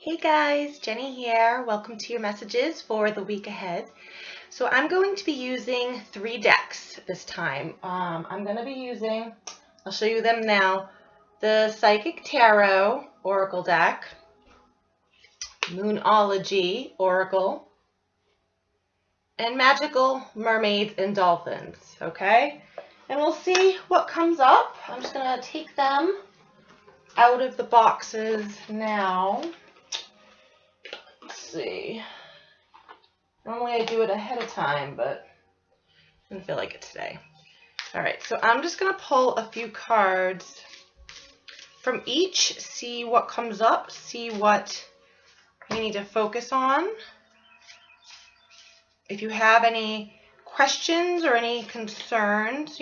Hey guys, Jenny here. Welcome to your messages for the week ahead. So I'm going to be using 3 decks this time. I'm going to be using, I'll show you them now, the Psychic Tarot Oracle deck, Moonology Oracle, and Magical Mermaids and Dolphins, okay? And we'll see what comes up. I'm just going to take them out of the boxes now. Let's see. Normally I do it ahead of time, but I didn't feel like it today. All right, so I'm just going to pull a few cards from each, see what comes up, see what we need to focus on. If you have any questions or any concerns,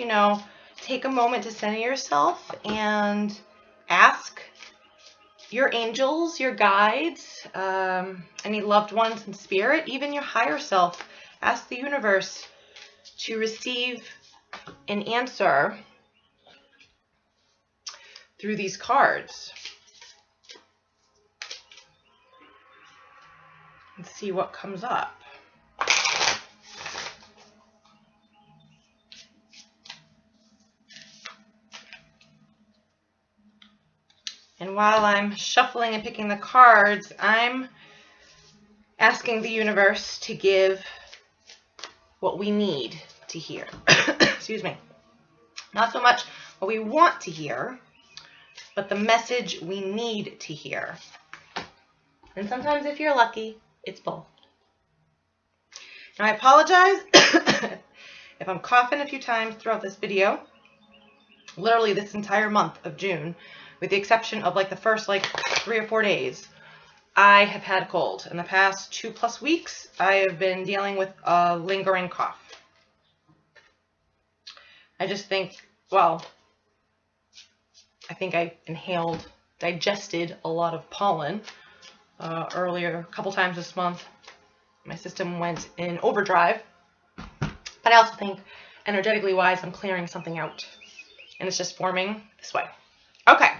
take a moment to center yourself and ask your angels, your guides, any loved ones in spirit, even your higher self. Ask the universe to receive an answer through these cards. And see what comes up. And while I'm shuffling and picking the cards, I'm asking the universe to give what we need to hear. Excuse me. Not so much what we want to hear, but the message we need to hear. And sometimes if you're lucky, it's both. Now I apologize if I'm coughing a few times throughout this video. Literally this entire month of June, with the exception of the first 3 or 4 days, I have had a cold. In the past 2+ weeks, I have been dealing with a lingering cough. I just think, I think I digested a lot of pollen earlier, a couple times this month. My system went in overdrive. But I also think, energetically wise, I'm clearing something out. And it's just forming this way. Okay,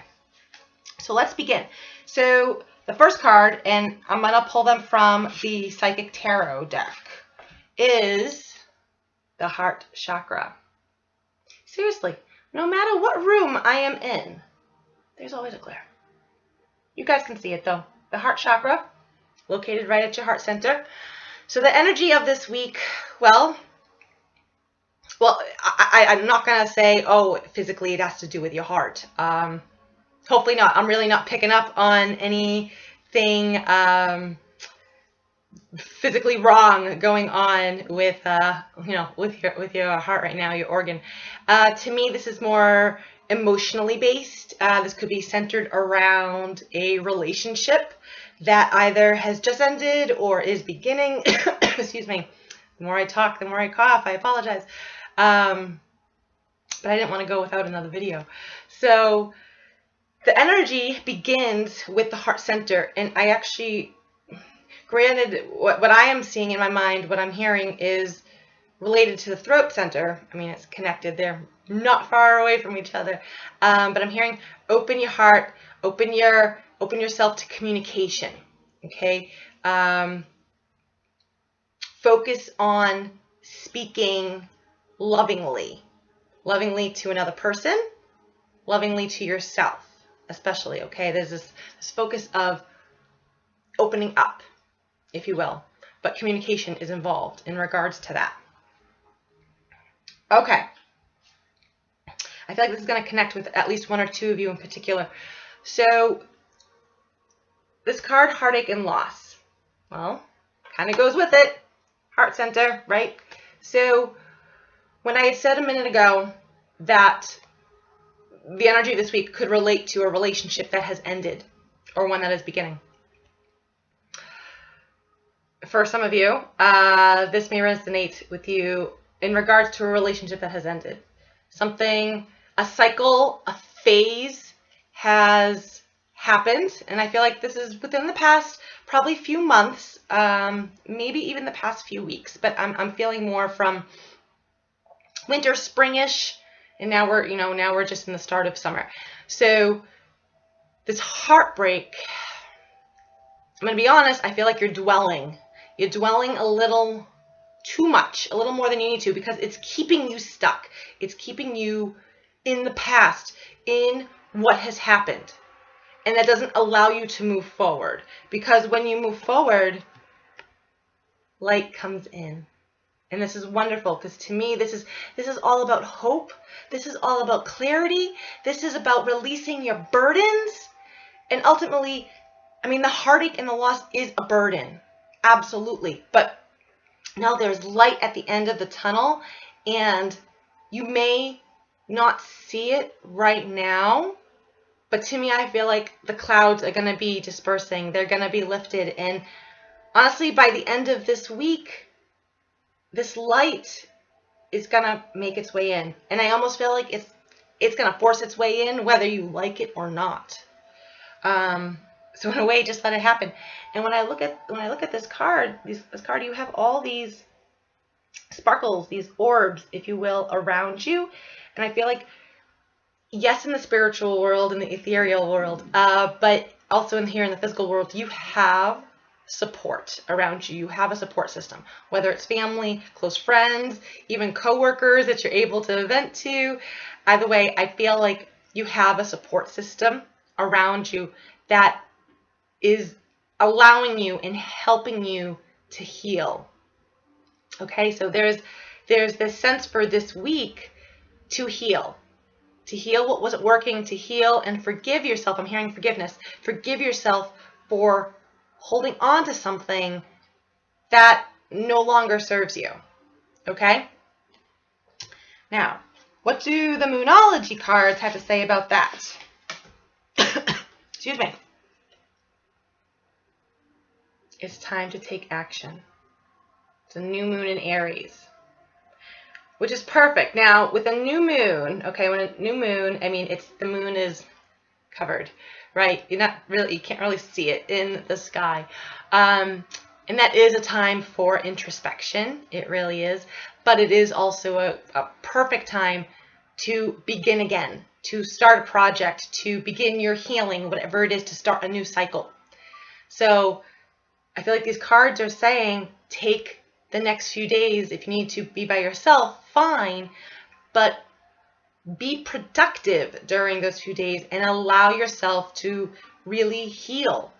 so let's begin. So the first card, and I'm going to pull them from the Psychic Tarot deck, is the Heart Chakra. Seriously, no matter what room I am in, there's always a glare. You guys can see it though. The Heart Chakra, located right at your heart center. So the energy of this week, I'm not going to say, physically it has to do with your heart. Hopefully not. I'm really not picking up on anything physically wrong going on with with your heart right now, your organ. To me, this is more emotionally based. This could be centered around a relationship that either has just ended or is beginning. Excuse me. The more I talk, the more I cough. I apologize. But I didn't want to go without another video. So the energy begins with the heart center, and I actually, granted, what I am seeing in my mind, what I'm hearing is related to the throat center. I mean, it's connected. They're not far away from each other. But I'm hearing, open your heart, open yourself to communication. Okay. Focus on speaking lovingly to another person, lovingly to yourself, especially. Okay. There's this focus of opening up, if you will, but communication is involved in regards to that. Okay. I feel like this is going to connect with at least 1 or 2 of you in particular. So this card, heartache and loss, kind of goes with it. Heart center, right? So when I had said a minute ago that the energy this week could relate to a relationship that has ended or one that is beginning. For some of you, this may resonate with you in regards to a relationship that has ended. Something, a cycle, a phase has happened, and I feel like this is within the past probably few months, maybe even the past few weeks, but I'm feeling more from winter, springish, and now we're just in the start of summer. So this heartbreak I'm going to be honest, I feel like you're dwelling. You're dwelling a little too much, a little more than you need to, because it's keeping you stuck. It's keeping you in the past, in what has happened. And that doesn't allow you to move forward. Because when you move forward, light comes in. And this is wonderful, because to me, this is all about hope. This is all about clarity. This is about releasing your burdens. And ultimately, I mean, the heartache and the loss is a burden. Absolutely. But now there's light at the end of the tunnel, and you may not see it right now, but to me, I feel like the clouds are going to be dispersing. They're going to be lifted. And honestly, by the end of this week, this light is going to make its way in. And I almost feel like it's going to force its way in, whether you like it or not. So in a way, just let it happen. And when I look at this card, you have all these sparkles, these orbs, if you will, around you. And I feel like, yes, in the spiritual world, in the ethereal world, but also here in the physical world, you have support around you. You have a support system, whether it's family, close friends, even coworkers that you're able to vent to. Either way, I feel like you have a support system around you that is allowing you and helping you to heal. Okay, so there's this sense for this week to heal what wasn't working, to heal and forgive yourself. I'm hearing forgiveness. Forgive yourself for holding on to something that no longer serves you. Okay? Now, what do the Moonology cards have to say about that? Excuse me. It's time to take action. It's a new moon in Aries, which is perfect. Now, with a new moon, okay, when a new moon, I mean, the moon is covered, right? You can't really see it in the sky. And that is a time for introspection. It really is. But it is also a perfect time to begin again, to start a project, to begin your healing, whatever it is, to start a new cycle. So I feel like these cards are saying, take the next few days. If you need to be by yourself, fine, but be productive during those few days and allow yourself to really heal.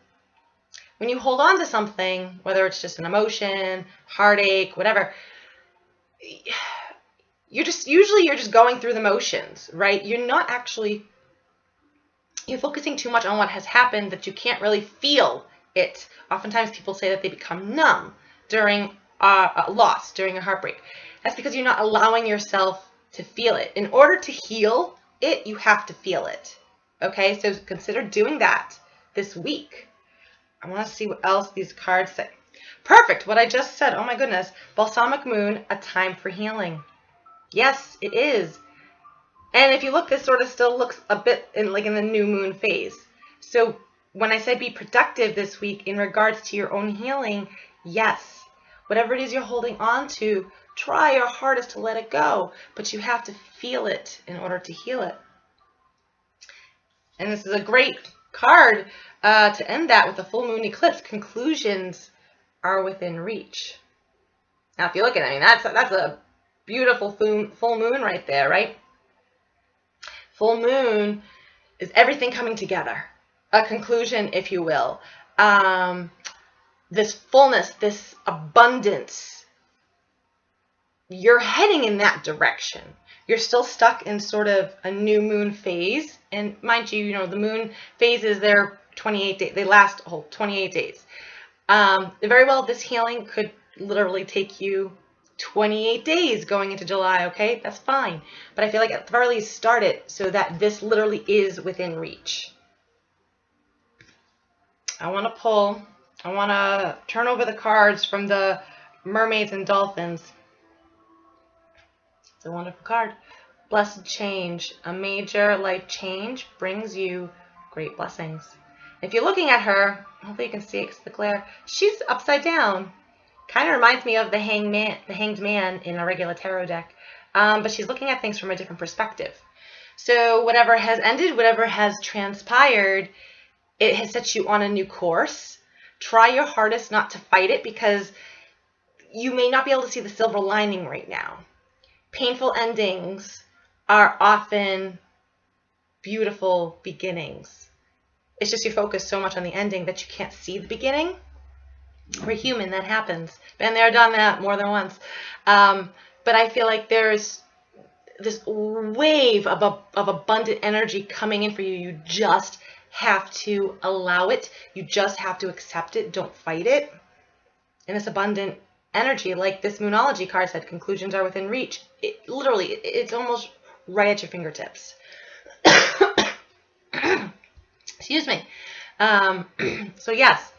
When you hold on to something, whether it's just an emotion, heartache, whatever, you're just going through the motions, right? You're focusing too much on what has happened that you can't really feel it. Oftentimes people say that they become numb during a loss, during a heartbreak. That's because you're not allowing yourself to feel it. In order to heal it, you have to feel it. Okay, so consider doing that this week. I want to see what else these cards say. Perfect, what I just said. Oh my goodness. Balsamic Moon, a time for healing. Yes, it is. And if you look, this sort of still looks a bit in the new moon phase. So when I say be productive this week in regards to your own healing, yes, whatever it is you're holding on to, try your hardest to let it go, but you have to feel it in order to heal it. And this is a great card to end that with a full moon eclipse. Conclusions are within reach. Now, if you look at it, that's a beautiful full moon right there, right? Full moon is everything coming together. A conclusion, if you will. This fullness, this abundance. You're heading in that direction. You're still stuck in sort of a new moon phase. And mind you, the moon phases, they're 28 days. They last a whole 28 days. Very well, this healing could literally take you 28 days going into July, okay? That's fine. But I feel like at the very least start it so that this literally is within reach. I want to turn over the cards from the Mermaids and Dolphins. It's a wonderful card. Blessed change. A major life change brings you great blessings. If you're looking at her, hopefully you can see it because of the glare, she's upside down. Kind of reminds me of the Hanged Man in a regular tarot deck. But she's looking at things from a different perspective. So whatever has ended, whatever has transpired, it has set you on a new course. Try your hardest not to fight it, because you may not be able to see the silver lining right now. Painful endings are often beautiful beginnings. It's just you focus so much on the ending that you can't see the beginning. We're human, that happens. Been there, done that more than once. But I feel like there's this wave of abundant energy coming in for you. You just have to allow it. You just have to accept it. Don't fight it. And this abundant energy, like this Moonology card said, conclusions are within reach. It's almost right at your fingertips. Excuse me. So yes,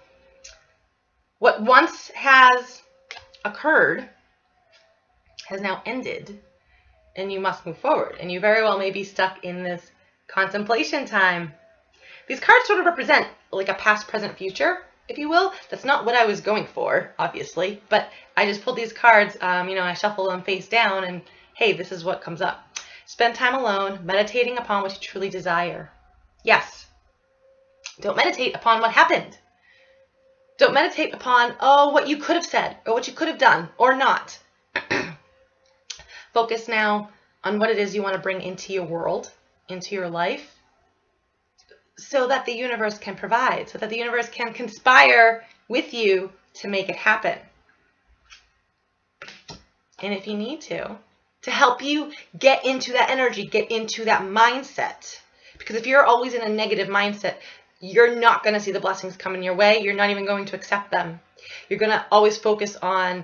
what once has occurred has now ended, and you must move forward. And you very well may be stuck in this contemplation time. These cards sort of represent like a past, present, future, if you will. That's not what I was going for, obviously, but I just pulled these cards. I shuffle them face down, and hey, this is what comes up. Spend time alone, meditating upon what you truly desire. Yes. Don't meditate upon what happened. Don't meditate upon, what you could have said, or what you could have done, or not. Focus now on what it is you want to bring into your world, into your life, so that the universe can provide, so that the universe can conspire with you to make it happen. And if you need to help you get into that energy, get into that mindset. Because if you're always in a negative mindset, you're not going to see the blessings coming your way. You're not even going to accept them. You're going to always focus on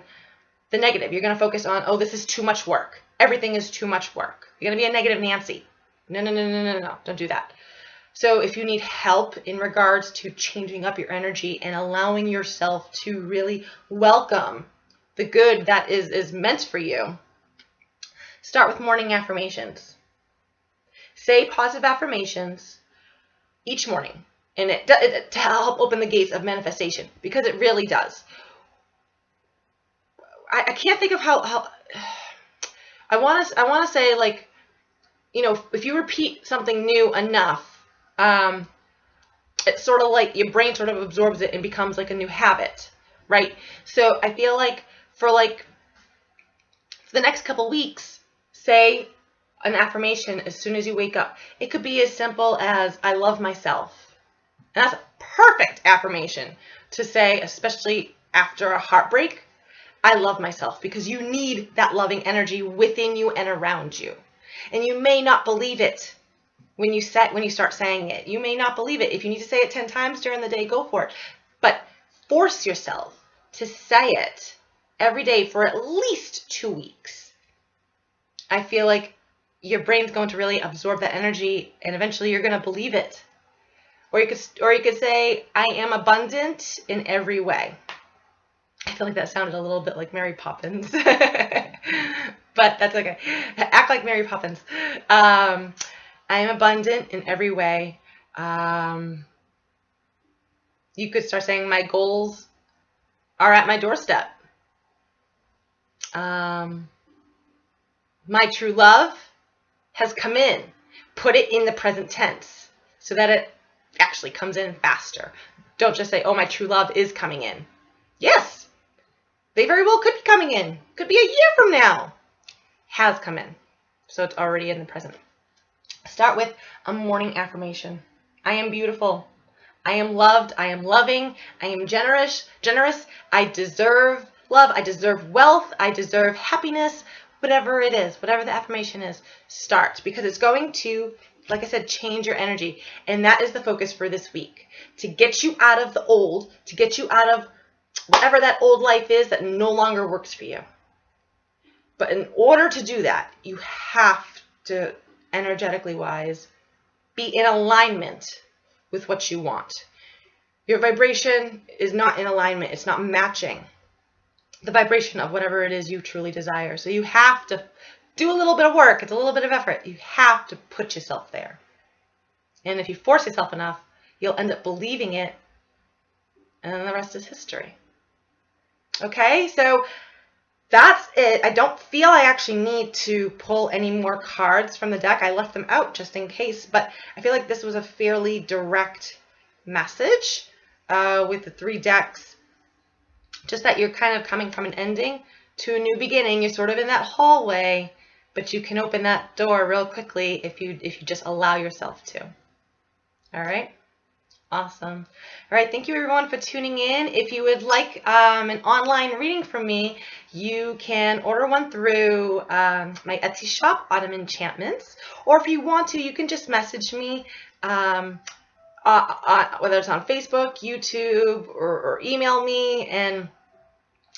the negative. You're going to focus on, this is too much work. Everything is too much work. You're going to be a negative Nancy. No. Don't do that. So if you need help in regards to changing up your energy and allowing yourself to really welcome the good that is meant for you, start with morning affirmations. Say positive affirmations each morning, and it to help open the gates of manifestation, because it really does. I can't think of how I want to say, like, if you repeat something new enough, it's sort of like your brain sort of absorbs it and becomes like a new habit, right? So I feel like for the next couple weeks, say an affirmation as soon as you wake up. It could be as simple as, I love myself. And that's a perfect affirmation to say, especially after a heartbreak. I love myself, because you need that loving energy within you and around you. And you may not believe it when you start saying it. You may not believe it. If you need to say it 10 times during the day, go for it. But force yourself to say it every day for at least 2 weeks. I feel like your brain's going to really absorb that energy, and eventually you're going to believe it. Or you could say, I am abundant in every way. I feel like that sounded a little bit like Mary Poppins, but that's okay. Act like Mary Poppins. I am abundant in every way. You could start saying, my goals are at my doorstep. My true love has come in. Put it in the present tense so that it actually comes in faster. Don't just say, my true love is coming in. Yes, they very well could be coming in. Could be a year from now. Has come in. So it's already in the present. Start with a morning affirmation. I am beautiful. I am loved. I am loving. I am generous. I deserve love. I deserve wealth. I deserve happiness. Whatever it is, whatever the affirmation is, start, because it's going to, like I said, change your energy. And that is the focus for this week, to get you out of the old, to get you out of whatever that old life is that no longer works for you. But in order to do that, you have to, energetically wise, be in alignment with what you want. Your vibration is not in alignment. It's not matching the vibration of whatever it is you truly desire. So you have to do a little bit of work. It's a little bit of effort. You have to put yourself there. And if you force yourself enough, you'll end up believing it, and then the rest is history. Okay, so that's it. I don't feel I actually need to pull any more cards from the deck. I left them out just in case, but I feel like this was a fairly direct message. with the 3 decks. Just that you're kind of coming from an ending to a new beginning. You're sort of in that hallway, but you can open that door real quickly if you just allow yourself to. All right. Awesome. All right, thank you everyone for tuning in. If you would like an online reading from me, you can order one through my Etsy shop, Autumn Enchantments, or if you want to, you can just message me, whether it's on Facebook, YouTube, or email me, and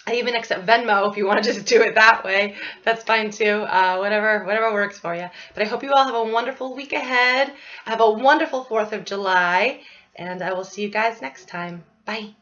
I even accept Venmo if you want to just do it that way. That's fine too. Whatever works for you. But I hope you all have a wonderful week ahead. Have a wonderful 4th of July. And I will see you guys next time. Bye.